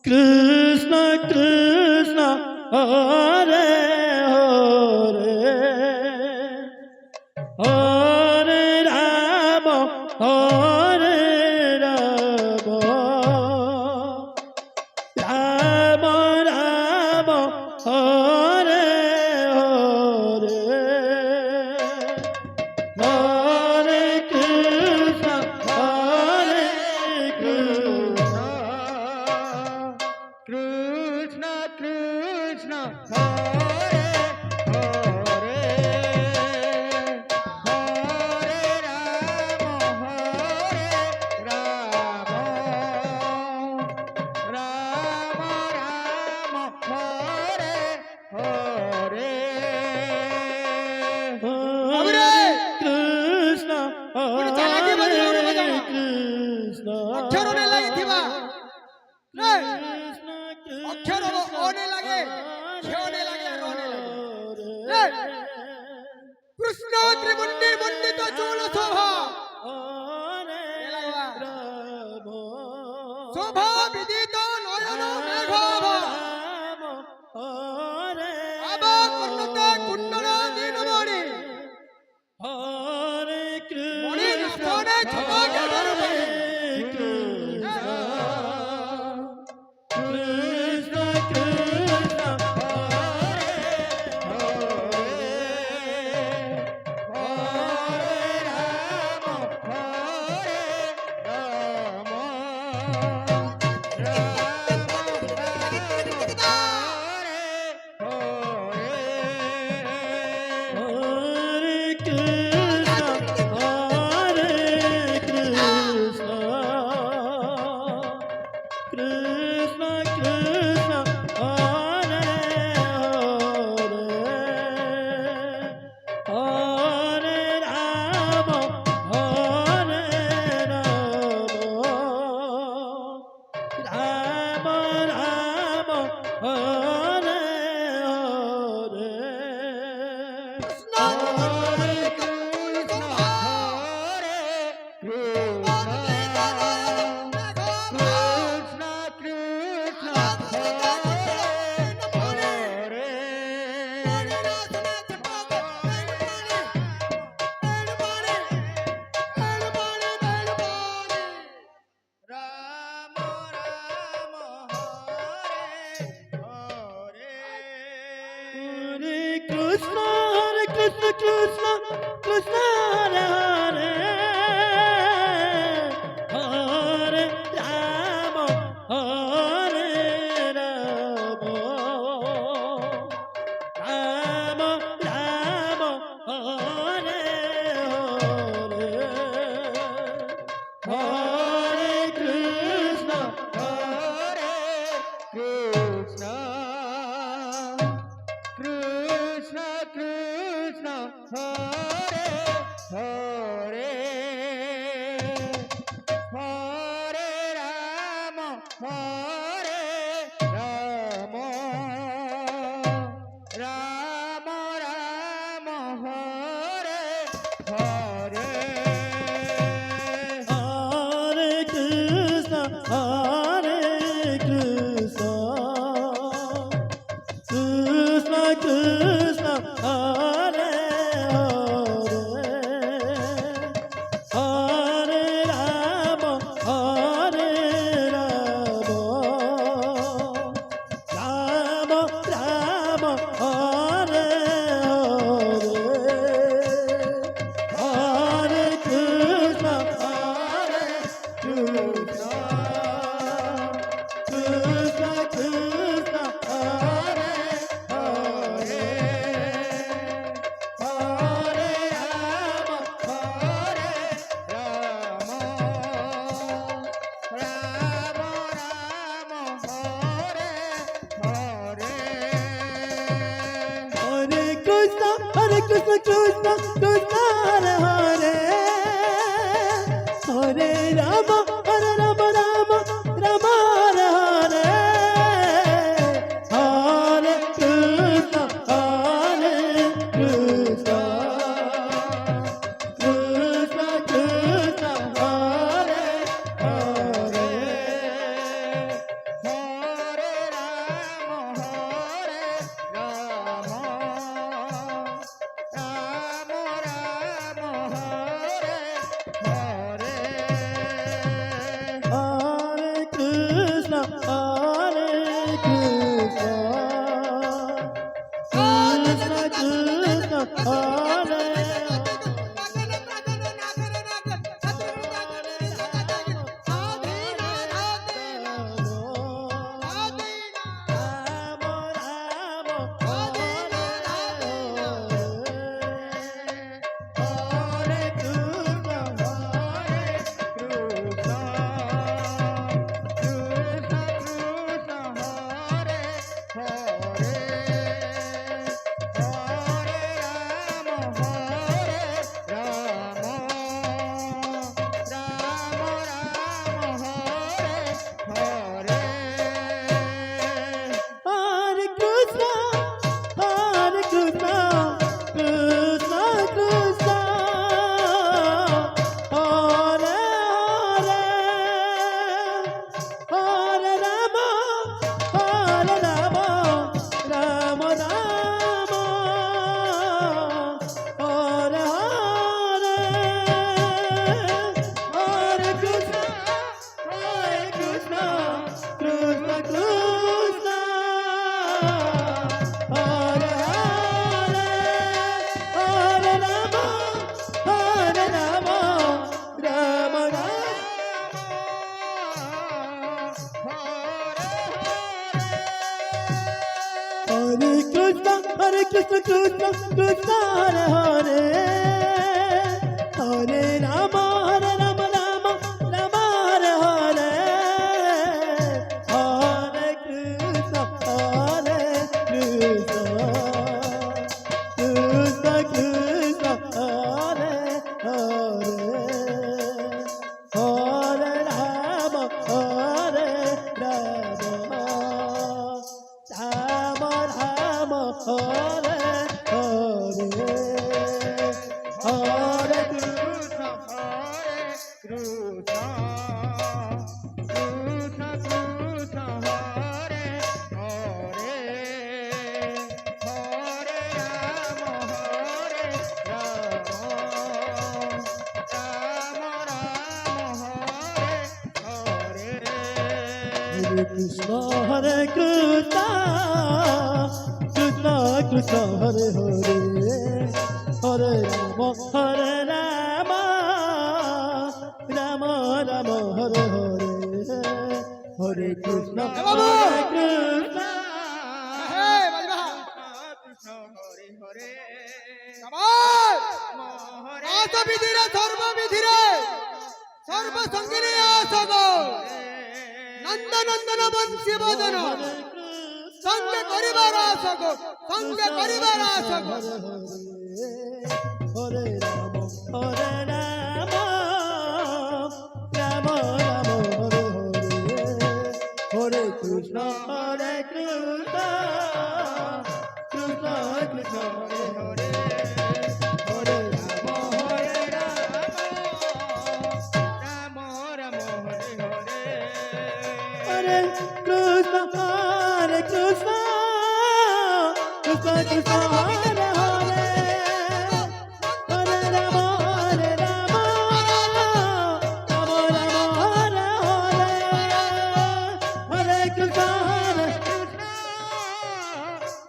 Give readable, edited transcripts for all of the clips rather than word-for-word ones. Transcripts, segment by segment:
কৃষ্ণ কৃষ্ণ হরে হরে হরে রাম হরে রাম রাম রাম হরে হরে হরে কৃষ্ণ হরে কৃষ্ণ কৃষ্ণ কৃষ্ণ হরে হরে হরে রাম রাম রাম হরে হরে হরে কৃষ্ণ হরে কৃষ্ণ অক্ষরনে লাগিଥିବା রে কৃষ্ণ অক্ষর ওনে লাগে ঝেওনে লাগে আর ওনে লাগে রে কৃষ্ণ ত্রিমুণ্ডে মণ্ডিত চূল শোভা শোভা বিদিত নয়ন মেঘাভা আবা কর্ণতে কুণ্ডল নীলমণি হরে মণি কৃষ্ণ নাথনে ছোটা জ্ঞানের মণি কৃষ্ণ কৃষ্ণ হরে কৃষ্ণ হরে কৃষ্ণ কৃষ্ণ কৃষ্ণ হরে হরে হরে রাম হরে রাম রাম রাম হরে হরে হরে কৃষ্ণ হরে কৃষ্ণ কৃষ্ণ কৃষ্ণ হরে রাম রাম হরে হরে কৃষ্ণ কৃষ্ণ কৃষ্ণ হরে হরে হরে রাম হরে রাম রাম রাম হরে হরে হরে কৃষ্ণ হরে কৃষ্ণ কৃষ্ণ কৃষ্ণ হরে হরে হরে রাম হরে রাম রাম রাম হরে হরে হরে কৃষ্ণ হরে কৃষ্ণ কৃষ্ণ কৃষ্ণ হরে হরে হরে রাম হরে রাম রাম রাম হরে হরে হরে কৃষ্ণ হরে কৃষ্ণ কৃষ্ণ কৃষ্ণ হরে হরে হরে রাম হরে Ram Ram Ram Hare Hare Hare Krishna Krishna Krishna Hare Hare Hare Ram Ram Ram Hare Hare Krishna, Hare Hare, Hare Rama, Hare Rama, Rama Rama. Hare Krishna, Krishna Krishna, Hare Hare, Hare Rama, Rama, Rama Hare Hare, Hare Krishna, Krishna Krishna, Hare Hare, Hare Rama, Rama Rama, Hare Hare, Hare Krishna, Hare Krishna, Hare Krishna, Krishna Krishna, Hare Hare, Hare Rama, Rama Rama, Hare Hare, Hare Krishna, Hare Krishna, হে বাজবা সবাই আজ বিধিরে সর্ববিধিরে সর্বসঙ্গিনী আসগ নন্দনন্দন বংশী বদন সঙ্গে করিবার আসগ সঙ্গে করিবার আসগ Hare Rama, Hare Rama, Rama Rama, Hare Hare, Hare Krishna, Hare Krishna,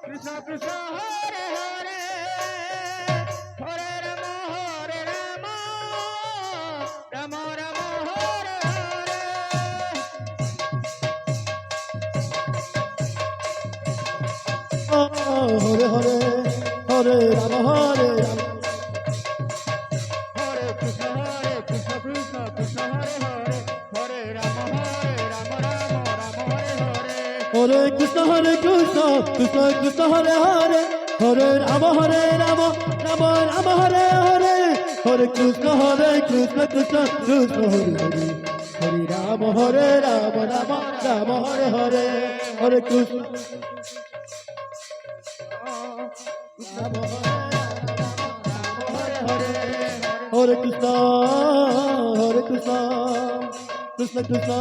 Krishna Krishna, Hare Hare, Hare Rama, Hare Rama, Hare Krishna, Hare Krishna, Krishna Krishna, Hare Hare, Hare Rama, Hare Rama, Rama Rama, Hare Hare, Hare Krishna, Hare Krishna, Krishna Krishna, Hare Hare, Hare Rama, Hare Rama, Rama Rama, Hare Hare. Hare Hare, Hare Rama, Hare Rama, Hare Krishna, Krishna Krishna,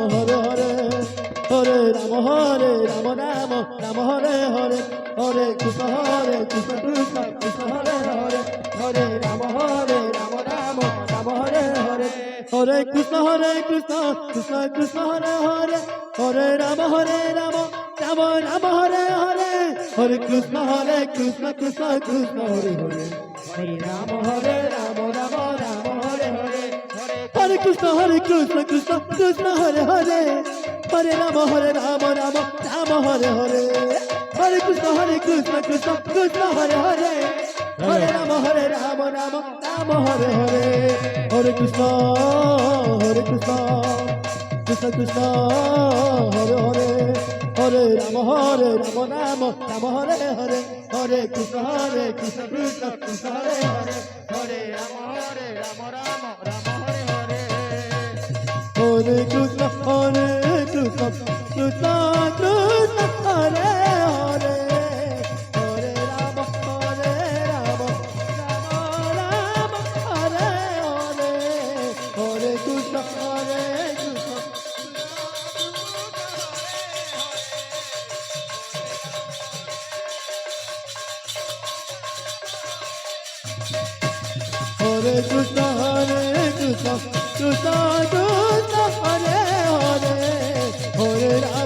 Hare Hare, Hare Rama, Rama Rama, Hare Hare, Hare Krishna, Krishna Krishna, Hare Hare, Hare Rama, Rama Rama, Hare Hare, Hare Krishna, Krishna Krishna, Hare Hare, Hare Rama, Rama Rama, Hare Hare, Hare Krishna, Hare Krishna, Krishna Krishna, Hare Hare, Hare Rama, Rama Rama, Hare Hare, Hare Krishna, Krishna Krishna, Hare Hare, Hare Rama, Rama Rama, Hare Hare, Hare Krishna, Krishna Krishna, Hare Hare, Hare Rama, Rama Rama, Hare Hare, Hare Krishna, Krishna Krishna, Hare Hare, Hare Rama, Rama Rama, Hare Hare, Hare Krishna, Krishna Krishna, Hare Hare, Hare Rama, Rama Rama, Hare Hare, Hare Krishna, Krishna Krishna, Hare Hare, Hare Rama, Rama Rama, Hare Hare, Hare Krishna, Krishna Krishna, Hare Hare, Hare Rama, Rama Rama, Hare Hare, Hare Krishna, Krishna Krishna, Hare Hare, Hare Rama, Rama Rama, Hare Hare, Hare Krishna, Krishna Krishna, Hare Hare, Hare Rama, Rama Rama, Hare Hare, Hare Krishna, Krishna. Hare Krishna, Krishna Krishna, Hare Hare, হরে রাম